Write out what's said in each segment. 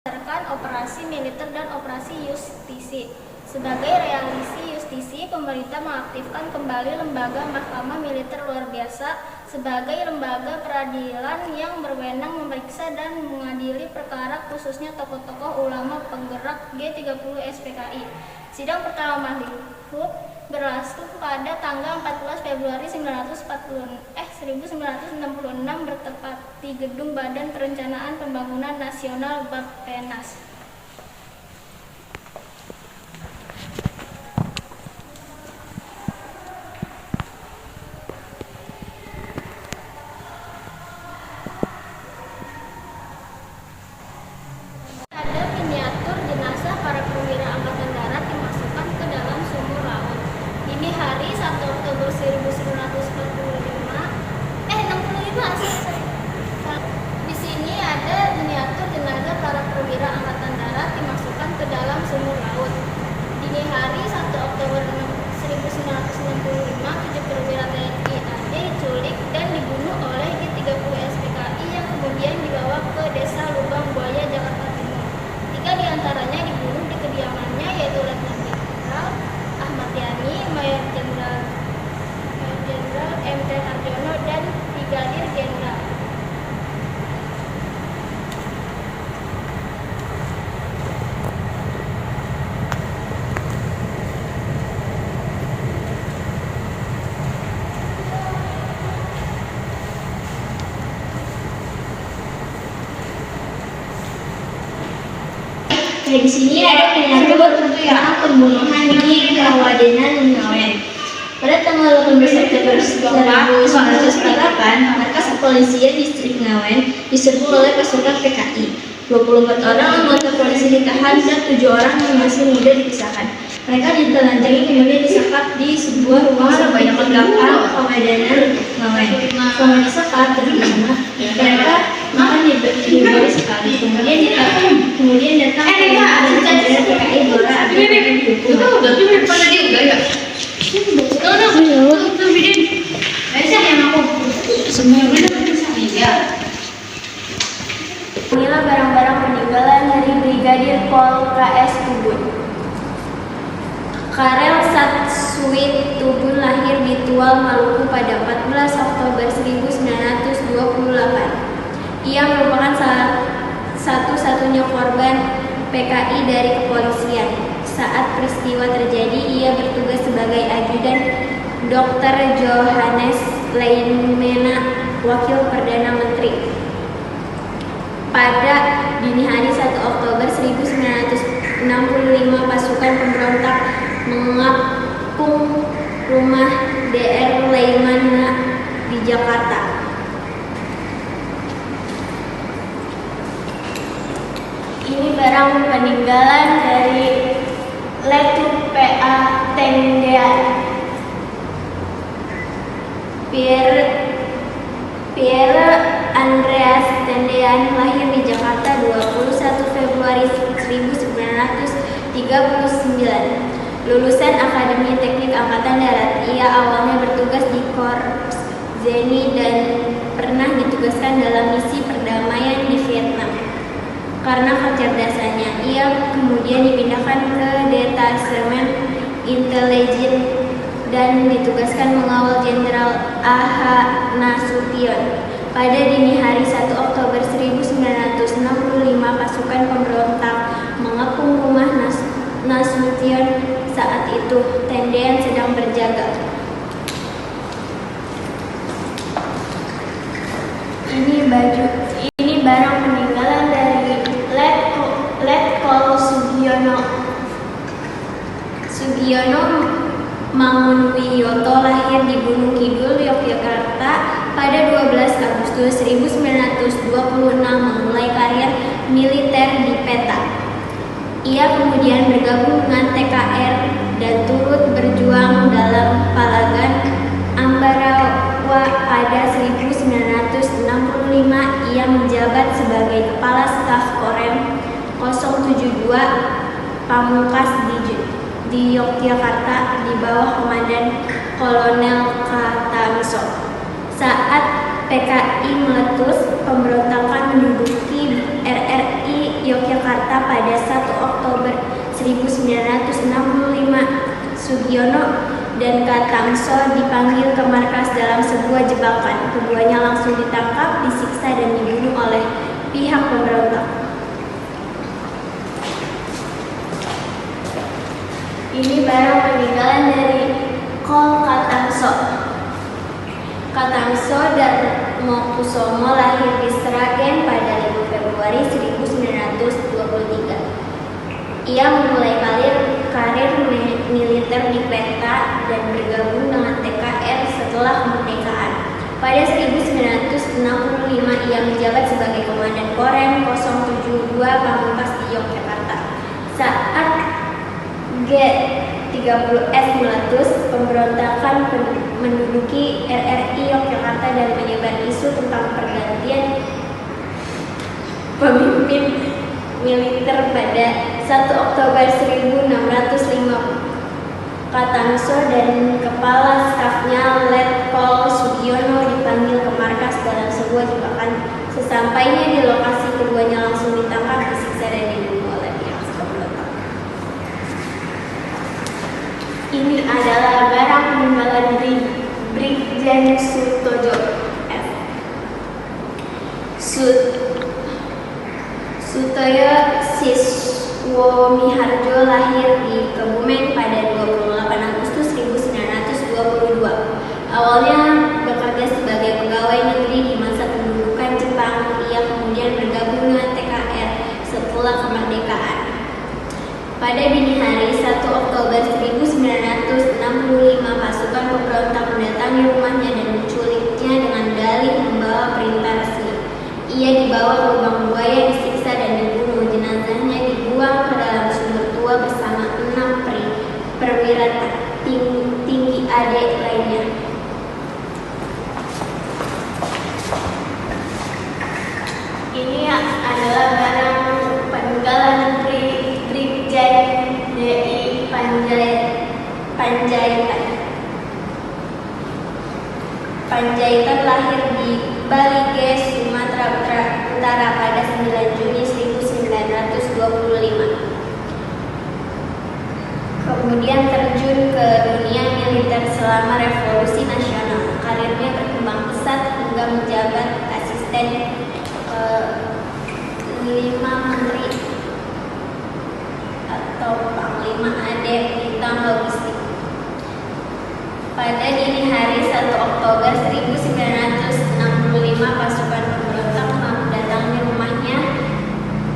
berdasarkan operasi militer dan operasi justisi. Sebagai realisasi justisi, pemerintah mengaktifkan kembali lembaga Mahkamah Militer Luar Biasa sebagai lembaga peradilan yang berwenang memeriksa dan mengadili perkara khususnya tokoh-tokoh ulama penggerak G30 SPKI. Sidang pertama Mahlihup berlangsung pada tanggal 14 Februari 1966 bertepat di Gedung Badan Perencanaan Pembangunan Nasional Bappenas. Ada miniatur jenazah para perwira Angkatan Darat dimasukkan ke dalam sumur laut. Dini hari 1 Oktober 1965. Di sini ada miniatur jenazah para perwira Angkatan Darat dimasukkan ke dalam sumur laut. Dini hari 1 Oktober 1965, 7 perwira TNI AD diculik dan dibunuh oleh G30 SPKI yang kemudian dibawa ke Desa Lubang Buaya, Jakarta Timur. 3 diantaranya dibunuh di kediamannya, yaitu Letnan Jenderal Ahmad Yani, Mayor Jenderal MT Harjono, dan Brigadir Jenderal. Di sini ada miniatur tentang pembunuhan di Kawadenan Ngawen. Pada tanggal 18 September 1948, markas kepolisian distrik Ngawen diserbu oleh pasukan PKI. 24 orang anggota polisi ditahan dan 7 orang yang masih muda dipisahkan. Mereka ditelanjangi kemudian disekap di sebuah rumah sakit di belakang Kawadenan Ngawen. Selama disekap terpidana, mereka makan di bawah sekali. Kemudian datang ke PKI Blora agar mendukung. Inilah barang-barang peninggalan dari Brigadir Pol KS Tubun. Karel Satsuit Tubun lahir di Tual, Maluku pada 14 Oktober 1928. Ia merupakan satu-satunya korban PKI dari kepolisian. Saat peristiwa terjadi, ia bertugas sebagai ajudan Dr. Johannes Leimena, Wakil Perdana Menteri. Pada dini hari 1 Oktober 1965, pasukan pemberontak mengepung rumah Dr. Leimena di Jakarta. Ini barang peninggalan dari Letu PA Tendean. Pierre Andreas Tendean lahir di Jakarta 21 Februari 1939. Lulusan Akademi Teknik Angkatan Darat, ia awalnya bertugas di Korps Zeni dan pernah ditugaskan dalam misi perdamaian di Vietnam. Karena kecerdasannya, ia kemudian dipindahkan ke Detasemen Intelijen dan ditugaskan mengawal Jenderal A.H. Nasution. Pada dini hari 1 Oktober 1965, pasukan pemberontak mengepung rumah Nasution. Saat itu, Tendean sedang berjaga. Ini barang peninggalan dari Letkol Sugiono Mangunwiyoto lahir di Gunung Kidul, Yogyakarta pada 12 Agustus 1926, memulai karir militer di Peta. Ia kemudian bergabung dengan TKR dan turut berjuang dalam Palagan Ambarawa pada 1965. Ia menjabat sebagai Kepala Staf Korem 072 Pamungkas di Yogyakarta di bawah Komandan Kolonel Katamiso. Saat PKI meletus, pemberontakan menduduki RRI Yogyakarta pada 1 Oktober 1965. Sugiono dan Katangso dipanggil ke markas dalam sebuah jebakan. Keduanya langsung ditangkap, disiksa, dan dibunuh oleh pihak pemberontak. Ini barang peninggalan dari Kol Katangso. Katangso Darmokusumo lahir di Sragen pada 5 Februari 1923. Ia memulai karir militer di Peta dan bergabung dengan TKR setelah kemerdekaan. Pada 1965 ia menjabat sebagai Komandan Korem 072 Pamungkas di Yogyakarta. Saat G30S meletus, pemberontakan menduduki RRI Yogyakarta dan menyebar isu tentang pergantian pemimpin militer pada 1 Oktober 1605. Katangso dan kepala stafnya Letkol Sugiono dipanggil ke markas dalam sebuah jebakan. Sesampainya di lokasi, keduanya langsung ditangkap, disiksa, dan dibunuh oleh pihak pemberontak. Ini adalah barang peninggalan Brigjen Sutojo F. Sutoyo Siswomiharjo lahir di Kebumen pada 28 Agustus 1922. Awalnya bekerja sebagai pegawai negeri di masa pendudukan Jepang. Ia kemudian bergabung dengan TKR setelah kemerdekaan. Pada dini hari 1 Oktober 1965, pasukan pemberontak mendatangi rumahnya dan menculiknya dengan dalih membawa perintah resmi. Ia dibawa ke lubang buaya, disiksa, dan dibunuh. Jenazahnya dibuang ke dalam sumur tua bersama 6 perwira tinggi AD lainnya. Ini adalah barang peninggalan Brigjen DI Panjaitan. Panjaitan lahir di Balige, Sumatera Utara pada 9 Juni 1925. Kemudian terjun ke dunia militer selama Revolusi Nasional. Karirnya berkembang pesat hingga menjabat asisten 5 menteri atau panglima AD bintang logistik. Pada dini hari 1 Oktober 1965, pasukan pemberontak mendatangi rumahnya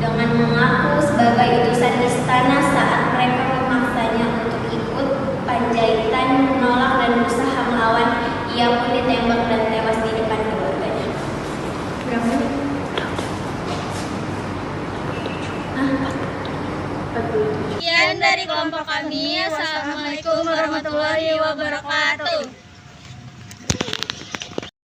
dengan mengaku sebagai utusan istana. Saat mereka memaksanya untuk ikut, Panjaitan menolak dan berusaha melawan. Ia pun ditembak dan tewas di depan keluarganya. Berapa menit? 47. Sekian dari kelompok kami. Assalamualaikum warahmatullahi wabarakatuh.